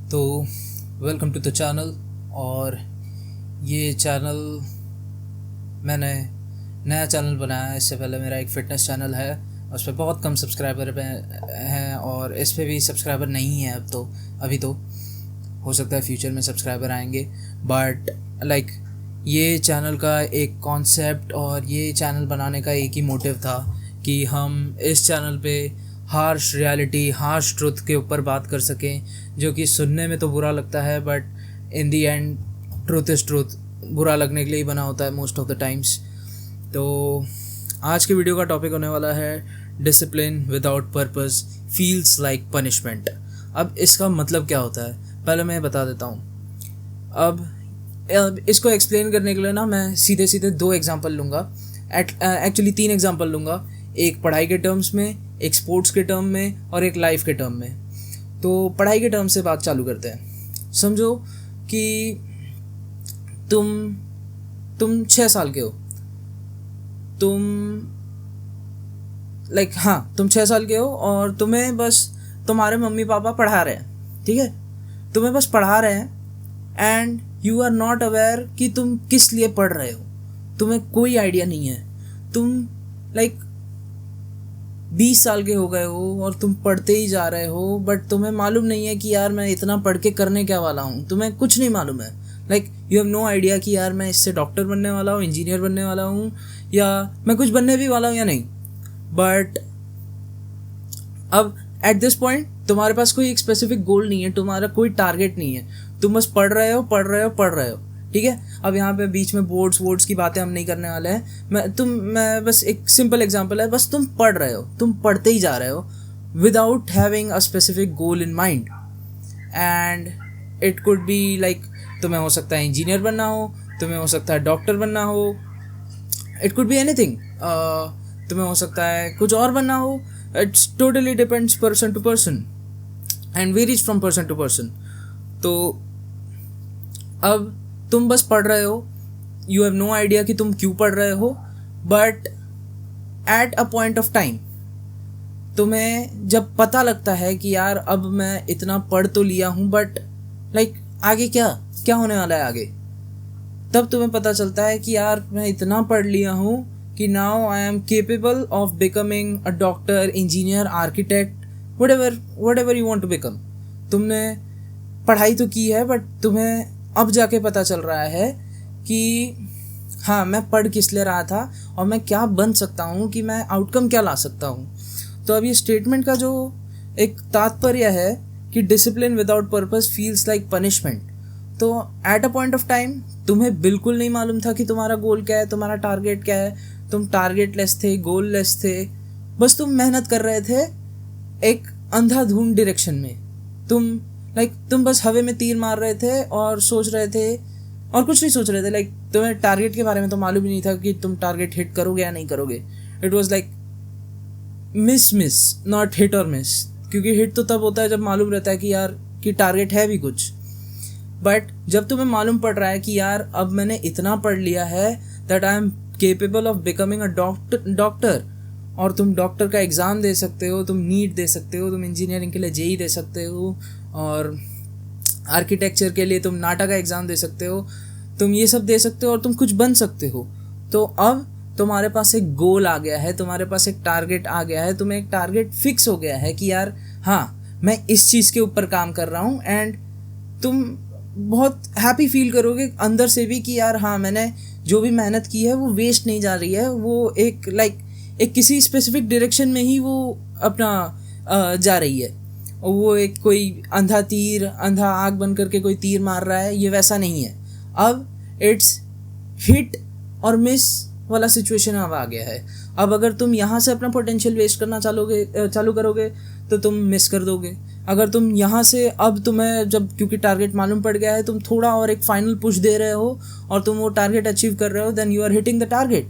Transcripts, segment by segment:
तो welcome to the channel. और ये चैनल मैंने नया चैनल बनाया है। इससे पहले मेरा एक फ़िटनेस चैनल है, उस पर बहुत कम सब्सक्राइबर हैं और इस पर भी सब्सक्राइबर नहीं है अब तो। अभी तो हो सकता है फ्यूचर में सब्सक्राइबर आएंगे, बट ये चैनल का एक कॉन्सेप्ट और ये चैनल बनाने का एक ही मोटिव था कि हम इस चैनल पे हार्श रियलिटी, हार्श ट्रुथ के ऊपर बात कर सकें, जो कि सुनने में तो बुरा लगता है but in the and truth is truth. बुरा लगने के लिए ही बना होता है मोस्ट ऑफ द टाइम्स। तो आज के वीडियो का टॉपिक होने वाला है discipline without purpose feels like punishment. अब इसका मतलब क्या होता है पहले मैं बता देता हूँ। अब इसको एक्सप्लेन करने के लिए ना मैं सीधे सीधे दो एग्जांपल लूँगा, एक्चुअली 3 एग्जांपल लूँगा। एक पढ़ाई के टर्म्स में, एक स्पोर्ट्स के टर्म में और एक लाइफ के टर्म में। तो पढ़ाई के टर्म से बात चालू करते हैं। समझो कि तुम 6 साल के हो। तुम 6 साल के हो और तुम्हें बस तुम्हारे मम्मी पापा पढ़ा रहे हैं, ठीक है। तुम्हें बस पढ़ा रहे हैं and you are not aware कि तुम किस लिए पढ़ रहे हो। तुम्हें कोई आइडिया नहीं है। तुम 20 साल के हो गए हो और तुम पढ़ते ही जा रहे हो, बट तुम्हें मालूम नहीं है कि यार मैं इतना पढ़ के करने क्या वाला हूँ। तुम्हें कुछ नहीं मालूम है। यू हैव नो आइडिया कि यार मैं इससे डॉक्टर बनने वाला हूँ, इंजीनियर बनने वाला हूँ, या मैं कुछ बनने भी वाला हूँ या नहीं। बट अब एट दिस पॉइंट तुम्हारे पास कोई एक स्पेसिफिक गोल नहीं है, तुम्हारा कोई टारगेट नहीं है। तुम बस पढ़ रहे हो, ठीक है। अब यहाँ पे बीच में बोर्ड्स की बातें हम नहीं करने वाले हैं। मैं बस एक सिंपल एग्जांपल है, बस तुम पढ़ रहे हो, तुम पढ़ते ही जा रहे हो without having a specific goal in mind. And it could B तुम्हें हो सकता है इंजीनियर बनना हो, तुम्हें हो सकता है डॉक्टर बनना हो, इट कुड बी एनीथिंग। तुम्हें हो सकता है कुछ और बनना हो। It's totally depends person to person and varies from person to person. तो अब तुम बस पढ़ रहे हो, यू हैव नो आइडिया कि तुम क्यों पढ़ रहे हो, but at a point of time तुम्हें जब पता लगता है कि यार अब मैं इतना पढ़ तो लिया हूँ, बट आगे क्या होने वाला है आगे, तब तुम्हें पता चलता है कि यार मैं इतना पढ़ लिया हूँ कि now I am capable of becoming a doctor, engineer, architect, whatever you want to become. तुमने पढ़ाई तो की है, बट तुम्हें अब जाके पता चल रहा है कि हाँ मैं पढ़ किस लिए रहा था और मैं क्या बन सकता हूँ, कि मैं आउटकम क्या ला सकता हूँ। तो अब ये स्टेटमेंट का जो एक तात्पर्य है कि discipline without purpose feels like punishment. तो at a point of time तुम्हें बिल्कुल नहीं मालूम था कि तुम्हारा गोल क्या है, तुम्हारा टारगेट क्या है। तुम टारगेट लेस थे, गोल लेस थे, बस तुम मेहनत कर रहे थे एक अंधाधुंध डायरेक्शन में। तुम बस हवा में तीर मार रहे थे और सोच रहे थे और कुछ नहीं सोच रहे थे। तुम्हें टारगेट के बारे में तो मालूम ही नहीं था कि तुम टारगेट हिट करोगे या नहीं करोगे। It was miss not hit और मिस, क्योंकि हिट तो तब होता है जब मालूम रहता है कि यार कि टारगेट है भी कुछ। बट जब तुम्हें मालूम पड़ रहा है कि यार अब मैंने इतना पढ़ लिया है that I am capable of becoming a doctor, और तुम डॉक्टर का एग्ज़ाम दे सकते हो, तुम नीट दे सकते हो, तुम इंजीनियरिंग के लिए जेई दे सकते हो, और आर्किटेक्चर के लिए तुम नाटा का एग्ज़ाम दे सकते हो, तुम ये सब दे सकते हो और तुम कुछ बन सकते हो। तो अब तुम्हारे पास एक गोल आ गया है, तुम्हारे पास एक टारगेट आ गया है, तुम्हें एक टारगेट फिक्स हो गया है कि यार हाँ मैं इस चीज़ के ऊपर काम कर रहा हूँ। एंड तुम बहुत हैप्पी फील करोगे अंदर से भी कि यार हाँ मैंने जो भी मेहनत की है वो वेस्ट नहीं जा रही है, वो एक किसी स्पेसिफिक डायरेक्शन में ही वो अपना जा रही है। वो एक कोई अंधा आग बन करके कोई तीर मार रहा है, ये वैसा नहीं है। अब इट्स हिट और मिस वाला सिचुएशन अब आ गया है। अब अगर तुम यहाँ से अपना पोटेंशियल वेस्ट करना चालू करोगे तो तुम मिस कर दोगे। अगर तुम यहाँ से अब तुम्हें जब क्योंकि टारगेट मालूम पड़ गया है, तुम थोड़ा और एक फाइनल पुश दे रहे हो और तुम वो टारगेट अचीव कर रहे हो, then you are hitting the target.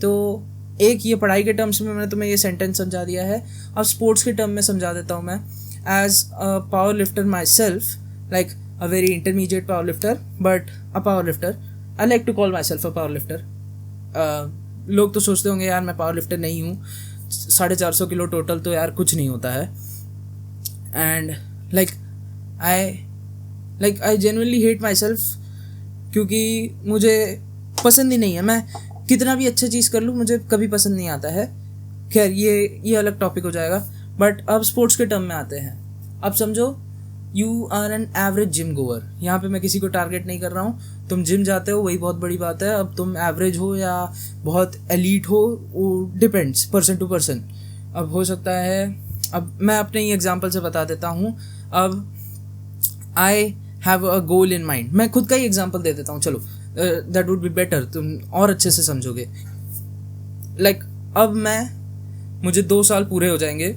तो एक ये पढ़ाई के टर्म्स में मैंने तुम्हें ये सेंटेंस समझा दिया है। अब स्पोर्ट्स के टर्म में समझा देता हूँ मैं। As a power lifter myself, a very intermediate power lifter, but a power lifter, I like to call myself a power lifter. लोग तो सोचते होंगे यार मैं पावर लिफ्टर नहीं हूँ, 450 किलो टोटल तो यार कुछ नहीं होता है। And I genuinely hate my self, क्योंकि मुझे पसंद ही नहीं है। मैं कितना भी अच्छा चीज़ कर लूँ मुझे कभी पसंद नहीं आता है। खैर ये अलग टॉपिक हो जाएगा। बट अब स्पोर्ट्स के टर्म में आते हैं। अब समझो you are an average gym goer. यहाँ पे मैं किसी को टारगेट नहीं कर रहा हूँ। तुम जिम जाते हो वही बहुत बड़ी बात है। अब तुम एवरेज हो या बहुत एलीट हो वो डिपेंड्स पर्सन टू पर्सन। अब हो सकता है, अब मैं अपने ही एग्जांपल से बता देता हूँ। अब I have a goal in mind. मैं खुद का ही एग्जांपल दे देता हूँ, चलो दैट वुड बी बेटर, तुम और अच्छे से समझोगे। लाइक अब मुझे 2 साल पूरे हो जाएंगे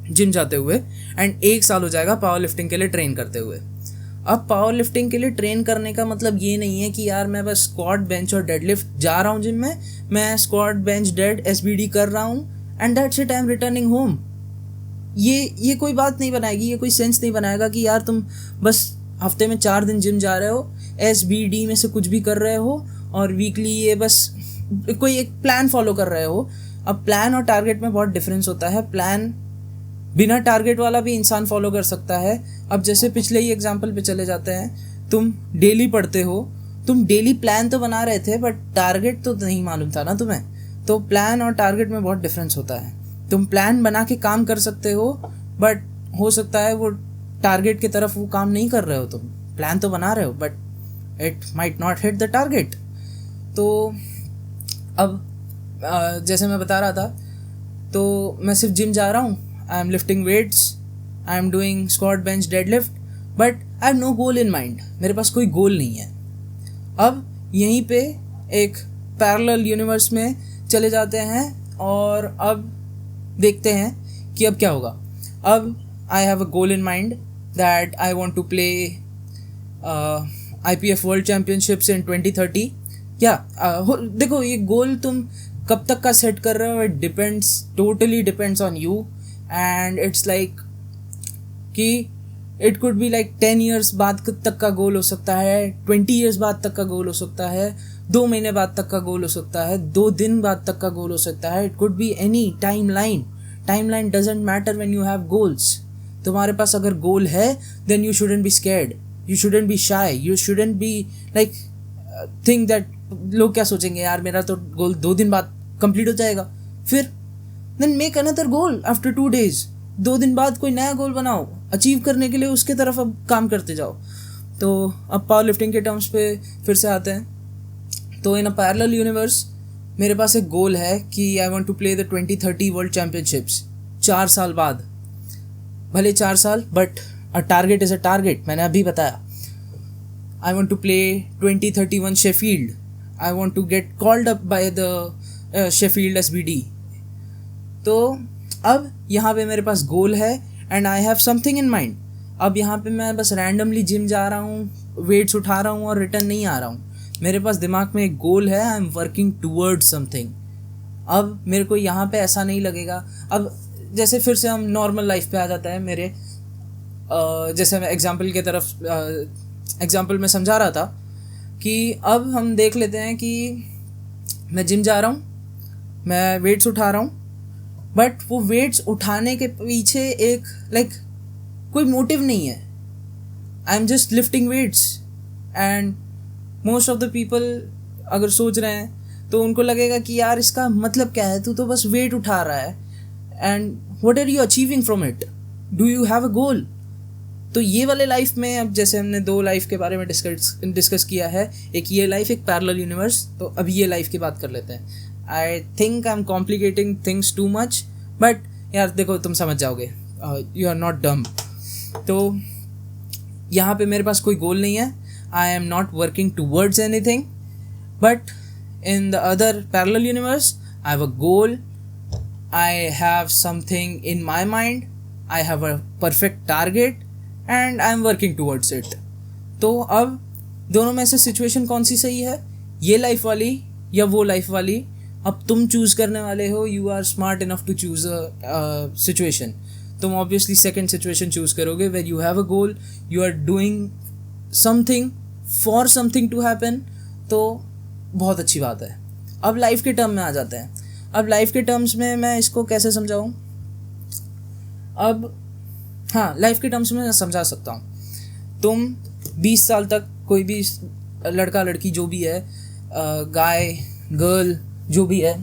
जिम जाते हुए एंड 1 साल हो जाएगा पावर लिफ्टिंग के लिए ट्रेन करते हुए। अब पावर लिफ्टिंग के लिए ट्रेन करने का मतलब ये नहीं है कि यार मैं बस स्क्वाट बेंच और डेडलिफ्ट जा रहा हूँ जिम में, मैं स्क्वाट बेंच डेड SBD कर रहा हूँ and that's it, I am returning home. ये कोई बात नहीं बनाएगी, ये कोई सेंस नहीं बनाएगा कि यार तुम बस हफ्ते में 4 दिन जिम जा रहे हो, SBD में से कुछ भी कर रहे हो और वीकली ये बस कोई एक प्लान फॉलो कर रहे हो। अब प्लान और टारगेट में बहुत डिफरेंस होता है। प्लान बिना टारगेट वाला भी इंसान फॉलो कर सकता है। अब जैसे पिछले ही एग्जांपल पे चले जाते हैं, तुम डेली पढ़ते हो, तुम डेली प्लान तो बना रहे थे बट टारगेट तो नहीं मालूम था ना तुम्हें। तो प्लान और टारगेट में बहुत डिफरेंस होता है। तुम प्लान बना के काम कर सकते हो बट हो सकता है वो टारगेट की तरफ वो काम नहीं कर रहे हो। तुम प्लान तो बना रहे हो but it might not hit the target. तो अब जैसे मैं बता रहा था, तो मैं सिर्फ जिम जा रहा हूँ, I am lifting weights, I am doing squat bench deadlift, but I have no goal in mind. मेरे पास कोई गोल नहीं है। अब यहीं पे एक पैरेलल यूनिवर्स में चले जाते हैं और अब देखते हैं कि अब क्या होगा। अब I have a goal in mind that I want to play IPF world championships in 2030। क्या देखो, ये गोल तुम कब तक का सेट कर रहे हो, it depends, totally depends on you. And it's like कि it could be like 10 years बाद तक का गोल हो सकता है, 20 years बाद तक का गोल हो सकता है, 2 महीने बाद तक का गोल हो सकता है, 2 दिन बाद तक का गोल हो सकता है। It could be any timeline doesn't matter when you have goals. तुम्हारे पास अगर गोल है then you shouldn't be scared, you shouldn't be shy, you shouldn't be like think that लोग क्या सोचेंगे, यार मेरा तो गोल 2 दिन बाद कंप्लीट हो जाएगा, फिर then make another goal after 2 days। 2 दिन बाद कोई नया गोल बनाओ अचीव करने के लिए, उसके तरफ अब काम करते जाओ। तो अब पावर लिफ्टिंग के टर्म्स पे फिर से आते हैं। तो इन अ पैरेलल यूनिवर्स मेरे पास एक गोल है कि I want to play the 2030 world championships 4 साल बाद। भले 4 साल, but a target is a target. मैंने अभी बताया I want to play 2031 Sheffield, I want to get called up by the Sheffield SBD। तो अब यहाँ पे मेरे पास गोल है and I have something in mind. अब यहाँ पे मैं बस रैंडमली जिम जा रहा हूँ, वेट्स उठा रहा हूँ और रिटर्न नहीं आ रहा हूँ। मेरे पास दिमाग में एक गोल है, I am working towards something. अब मेरे को यहाँ पे ऐसा नहीं लगेगा। अब जैसे फिर से हम नॉर्मल लाइफ पे आ जाता है मेरे, जैसे मैं एग्जाम्पल में समझा रहा था कि अब हम देख लेते हैं कि मैं जिम जा रहा हूँ, मैं वेट्स उठा रहा हूँ, बट वो वेट्स उठाने के पीछे एक कोई मोटिव नहीं है। I am just lifting weights and most of the people अगर सोच रहे हैं तो उनको लगेगा कि यार इसका मतलब क्या है, तू तो बस वेट उठा रहा है and what are you achieving from it, do you have a goal. तो ये वाले लाइफ में, अब जैसे हमने 2 लाइफ के बारे में डिस्कस किया है, एक ये लाइफ, एक पैरेलल यूनिवर्स, तो अभी ये लाइफ की बात कर लेते हैं। I think I am complicating things too much, but यार देखो तुम समझ जाओगे, यू आर नॉट डम। तो यहाँ पे मेरे पास कोई गोल नहीं है, I am not working towards anything, but in the other parallel universe I have a goal, I have something in my mind, I have a perfect target and I am working towards it. तो अब दोनों में से situation कौन सी सही है, ये life वाली या वो लाइफ वाली? अब तुम चूज करने वाले हो, you are smart enough to choose a situation. तुम ऑब्वियसली सेकेंड सिचुएशन चूज करोगे where you have a goal, you are doing something for something to happen. तो बहुत अच्छी बात है। अब लाइफ के टर्म में आ जाते हैं। अब लाइफ के टर्म्स में मैं इसको कैसे समझाऊँ? अब हाँ, लाइफ के टर्म्स में मैं समझा सकता हूँ। तुम 20 साल तक, कोई भी लड़का लड़की जो भी है, गाय गर्ल जो भी है,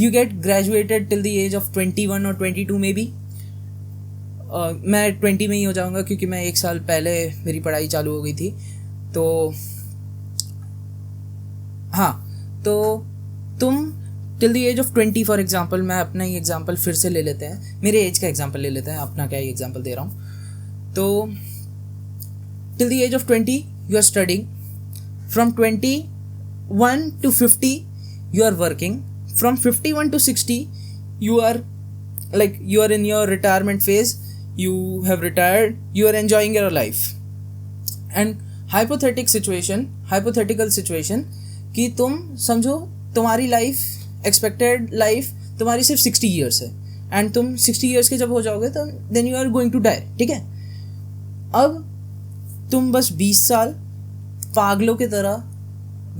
you get graduated till the age of 21 और 22 में भी। मैं 20 में ही हो जाऊँगा क्योंकि मैं 1 साल पहले मेरी पढ़ाई चालू हो गई थी। तो हाँ, तो तुम till the age of 20 for example, मैं अपना ही एग्जाम्पल फिर से ले लेते हैं, मेरे एज का एग्जाम्पल ले लेते हैं, अपना क्या ही एग्जाम्पल दे रहा हूँ। तो till the age of 20 you are studying, from 21 to 50 you are working, from 51 to 60 you are in your retirement phase, you have retired, you are enjoying your life. And hypothetical situation कि तुम समझो तुम्हारी life, expected life तुम्हारी सिर्फ 60 years है, and तुम 60 years के जब हो जाओगे तो then you are going to die, ठीक है। अब तुम बस 20 साल पागलों की तरह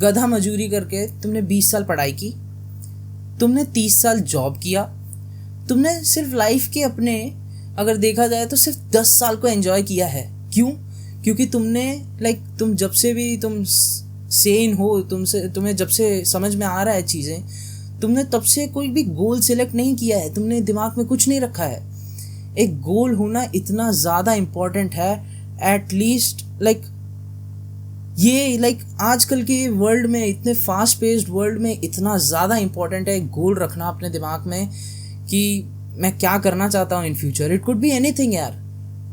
गधा मजूरी करके तुमने 20 साल पढ़ाई की, तुमने 30 साल जॉब किया, तुमने सिर्फ लाइफ के अपने, अगर देखा जाए तो सिर्फ 10 साल को एंजॉय किया है। क्यों? क्योंकि तुमने तुम जब से भी तुम सेन हो, तुम्हें जब से समझ में आ रहा है चीज़ें, तुमने तब से कोई भी गोल सिलेक्ट नहीं किया है, तुमने दिमाग में कुछ नहीं रखा है। एक गोल होना इतना ज़्यादा इम्पॉर्टेंट है, एटलीस्ट ये आजकल के वर्ल्ड में, इतने फास्ट पेस्ड वर्ल्ड में इतना ज़्यादा इम्पॉर्टेंट है एक गोल रखना अपने दिमाग में कि मैं क्या करना चाहता हूँ in future. It could be anything यार,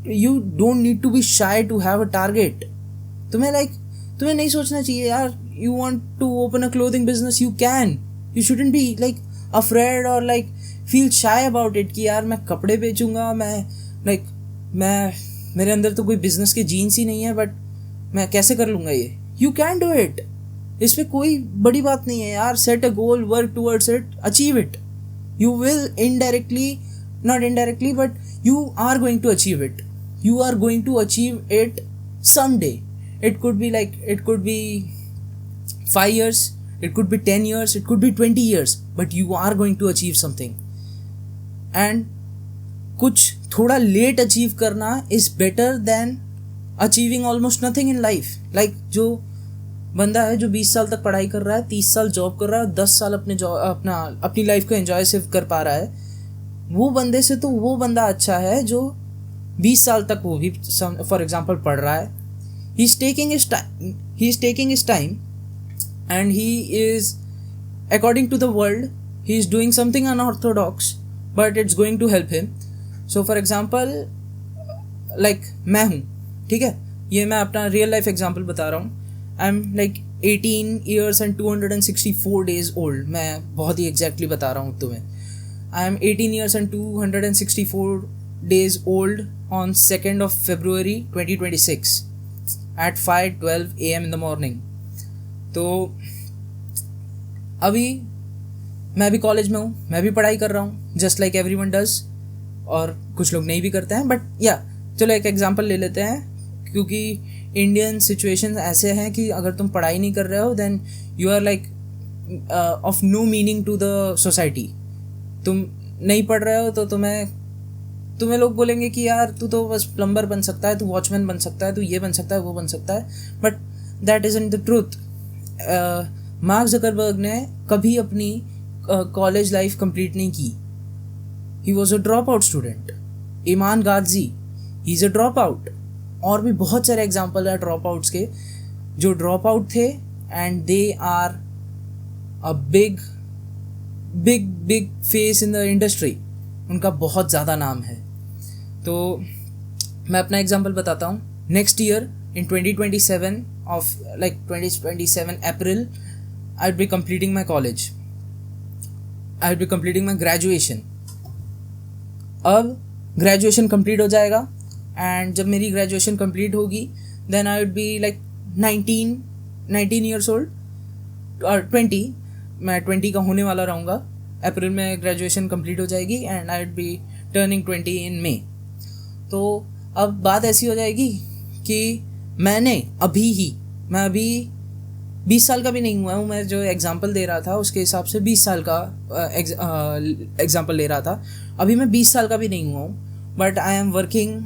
you don't need to be shy to have a target. तुम्हें नहीं सोचना चाहिए यार, you want to open a clothing business, you can, you shouldn't be afraid और फील शाई अबाउट इट कि यार मैं कपड़े बेचूंगा, मैं मेरे अंदर तो कोई बिजनेस के जीन्स ही नहीं है, बट मैं कैसे कर लूँगा ये। यू कैन डू इट, इसमें कोई बड़ी बात नहीं है यार। Set a goal, work towards it, achieve it, you will not indirectly, but you are going to achieve it. You are going to achieve it someday. It could be 5 years, it could be 10 years, it could be 20 years, but you are going to achieve something. And कुछ थोड़ा late achieve करना is better than achieving almost nothing in life. जो बंदा है जो 20 साल तक पढ़ाई कर रहा है, 30 साल जॉब कर रहा है, 10 साल अपनी लाइफ को एंजॉय सिर्फ कर पा रहा है, वो बंदे से तो वो बंदा अच्छा है जो 20 साल तक वो भी फॉर एग्जांपल पढ़ रहा है। He is taking his time and he is according to the world he is doing something unorthodox, but it's going to help him. So for example मैं हूँ, ठीक है, ये मैं अपना रियल लाइफ एग्जांपल बता रहा हूँ। I'm 18 years and 264 days old. मैं बहुत ही exactly बता रहा हूँ तुम्हें। I am 18 years and 264 days old on 2nd of February 2026 at 5:12 AM in the morning. तो अभी मैं भी कॉलेज में हूँ, मैं भी पढ़ाई कर रहा हूँ, just like everyone does, और कुछ लोग नहीं भी करते हैं, बट चलो एक एग्जांपल ले लेते हैं, क्योंकि इंडियन सिचुएशन ऐसे हैं कि अगर तुम पढ़ाई नहीं कर रहे हो then you are of no meaning to the society. तुम नहीं पढ़ रहे हो तो तुम्हें लोग बोलेंगे कि यार तू तो बस प्लम्बर बन सकता है, तू वॉचमैन बन सकता है, तू ये बन सकता है, वो बन सकता है, but that isn't the truth. Mark Zuckerberg ने कभी अपनी कॉलेज लाइफ कंप्लीट नहीं की। He was a drop out student. Iman Gazi, he is a drop out. और भी बहुत सारे एग्जाम्पल है ड्रॉप आउट्स के जो ड्रॉप आउट थे and they are a big face in the industry, उनका बहुत ज़्यादा नाम है। तो मैं अपना एग्जाम्पल बताता हूँ। Next year in 2027 April I will be completing my college, I will be completing my graduation. अब ग्रेजुएशन कंप्लीट हो जाएगा एंड जब मेरी ग्रेजुएशन कंप्लीट होगी then I would be 19 years old और 20, मैं 20 का होने वाला रहूँगा। अप्रैल में ग्रेजुएशन कंप्लीट हो जाएगी and I would B turning 20 इन मई। तो अब बात ऐसी हो जाएगी कि मैं अभी 20 साल का भी नहीं हुआ हूँ। मैं जो एग्जांपल दे रहा था उसके हिसाब से 20 साल का एग्जांपल ले रहा था। अभी मैं 20 साल का भी नहीं हुआ हूँ, but I am working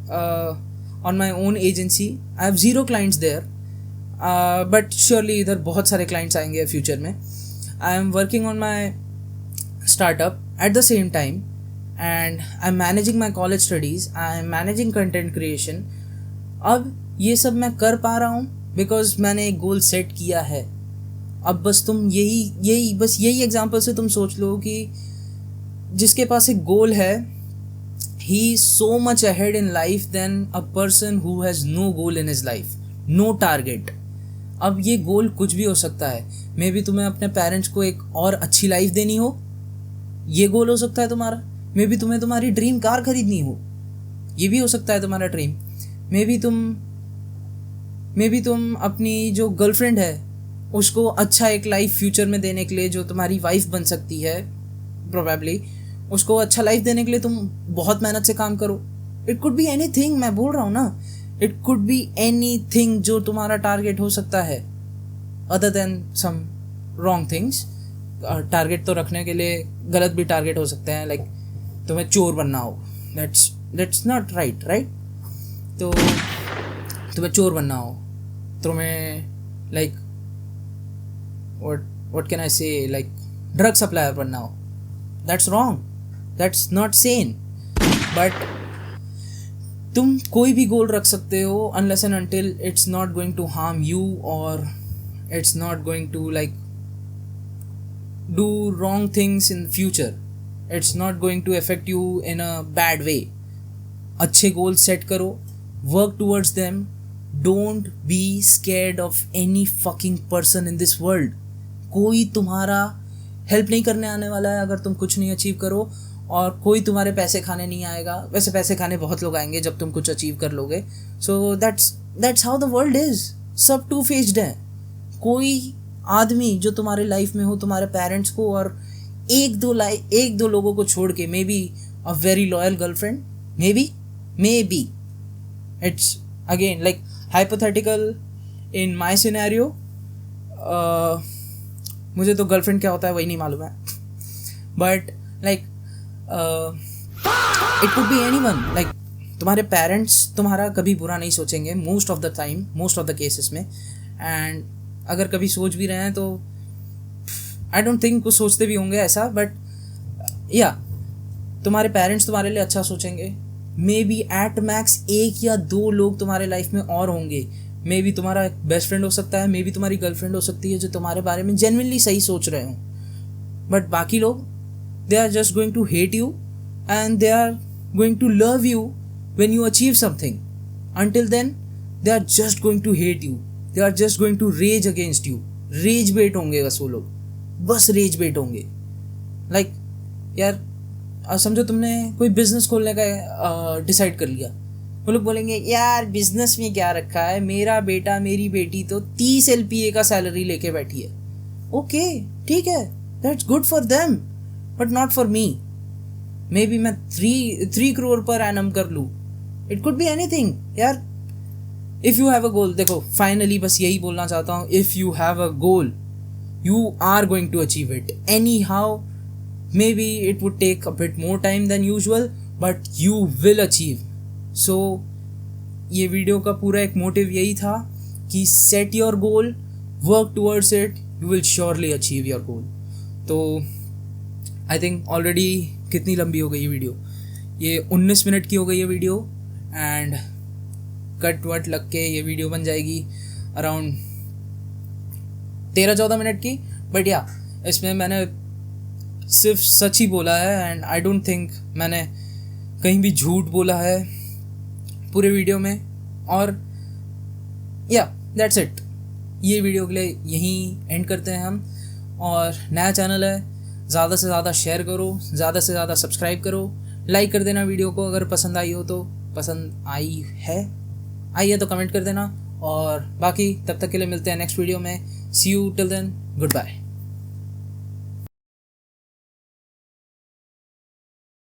on my own agency. I have 0 clients there, but surely इधर बहुत सारे clients आएंगे फ्यूचर में. I am working on my startup at the same time, and I'm managing my college studies. I am managing content creation. अब ये सब मैं कर पा रहा हूँ बिकॉज मैंने एक गोल सेट किया है. अब बस तुम यही एग्जाम्पल से तुम सोच लो कि जिसके पास एक गोल है, he is so much ahead in life than a person who has no goal in his life, no target. अब ये गोल कुछ भी हो सकता है. मे बी तुम्हें अपने पेरेंट्स को एक और अच्छी लाइफ देनी हो, ये गोल हो सकता है तुम्हारा. मे बी तुम्हें तुम्हारी ड्रीम कार खरीदनी हो, ये भी हो सकता है तुम्हारा ड्रीम. मे बी तुम अपनी जो गर्लफ्रेंड है उसको अच्छा एक लाइफ फ्यूचर में देने के लिए, जो तुम्हारी वाइफ बन सकती है प्रोबेबली, उसको अच्छा लाइफ देने के लिए तुम बहुत मेहनत से काम करो. It could be anything. मैं बोल रहा हूँ ना, it could be anything जो तुम्हारा टारगेट हो सकता है, other than some wrong things. Target तो रखने के लिए गलत भी टारगेट हो सकते हैं, लाइक तुम्हें चोर बनना हो, दैट्स नॉट राइट. तो तुम्हें चोर बनना हो, तुम्हें like what can I say, like drug supplier बनना हो, that's wrong, that's not sane. But तुम कोई भी गोल रख सकते हो unless and until it's not going to harm you or it's not going to like do wrong things in future. It's not going to affect you in a bad way. अच्छे goal set करो, work towards them. Don't be scared of any fucking person in this world. कोई तुम्हारा help नहीं करने आने वाला है अगर तुम कुछ नहीं अचीव करो, और कोई तुम्हारे पैसे खाने नहीं आएगा. वैसे पैसे खाने बहुत लोग आएंगे जब तुम कुछ अचीव कर लोगे. So that's how the world is. सब टू फेस्ड है. कोई आदमी जो तुम्हारे लाइफ में हो, तुम्हारे पेरेंट्स को और एक दो लोगों को छोड़ के, may be a very loyal girlfriend, may be it's again like hypothetical in my scenario. मुझे तो गर्लफ्रेंड क्या होता है वही नहीं मालूम है, but like it could B anyone. Like तुम्हारे पेरेंट्स तुम्हारा कभी बुरा नहीं सोचेंगे most of the time, most of the cases में. एंड अगर कभी सोच भी रहे हैं तो आई डोंट थिंक कुछ सोचते भी होंगे ऐसा, बट या तुम्हारे पेरेंट्स तुम्हारे लिए अच्छा सोचेंगे. मे बी एट मैक्स 1 या 2 लोग तुम्हारे लाइफ में और होंगे. मे बी तुम्हारा बेस्ट फ्रेंड हो सकता है, मे बी तुम्हारी गर्लफ्रेंड हो सकती है जो तुम्हारे बारे में जेन्युइनली सही सोच रहे हों. बट बाकी लोग, they are just going to hate you and they are going to love you when you achieve something. Until then they are just going to hate you, they are just going to rage against you. Rage bait होंगे बस वो लोग, बस raise bait होंगे. Like यार समझो तुमने कोई बिजनेस खोलने का डिसाइड कर लिया, वो लोग बोलेंगे यार बिजनेस में क्या रखा है, मेरा बेटा मेरी बेटी तो 30 LPA का सैलरी लेके बैठी है. ओके ठीक है, that's good for them but not for me. May be मैं 3 करोड़ पर एनम कर लूँ. इट कुड बी एनीथिंग यार. इफ़ यू हैव अ गोल, देखो फाइनली बस यही बोलना चाहता हूँ, if you have a goal you are going to achieve it anyhow. Maybe it would take a bit more time than usual, but you will achieve. So ये video का पूरा एक मोटिव यही था कि set your goal, work towards it, you will surely achieve your goal. तो I think already कितनी लंबी हो गई ये वीडियो, ये 19 मिनट की हो गई ये वीडियो, एंड कट वट लग के ये वीडियो बन जाएगी अराउंड 13-14 मिनट की. बट या इसमें मैंने सिर्फ सच ही बोला है, एंड आई डोंट थिंक मैंने कहीं भी झूठ बोला है पूरे वीडियो में. और या दैट्स इट. ये वीडियो के लिए यहीं एंड करते हैं हम. और नया चैनल है, ज़्यादा से ज़्यादा शेयर करो, ज़्यादा से ज़्यादा सब्सक्राइब करो, लाइक कर देना वीडियो को अगर पसंद आई हो तो. पसंद आई है तो कमेंट कर देना. और बाकी तब तक के लिए मिलते हैं नेक्स्ट वीडियो में. See you till then, good bye.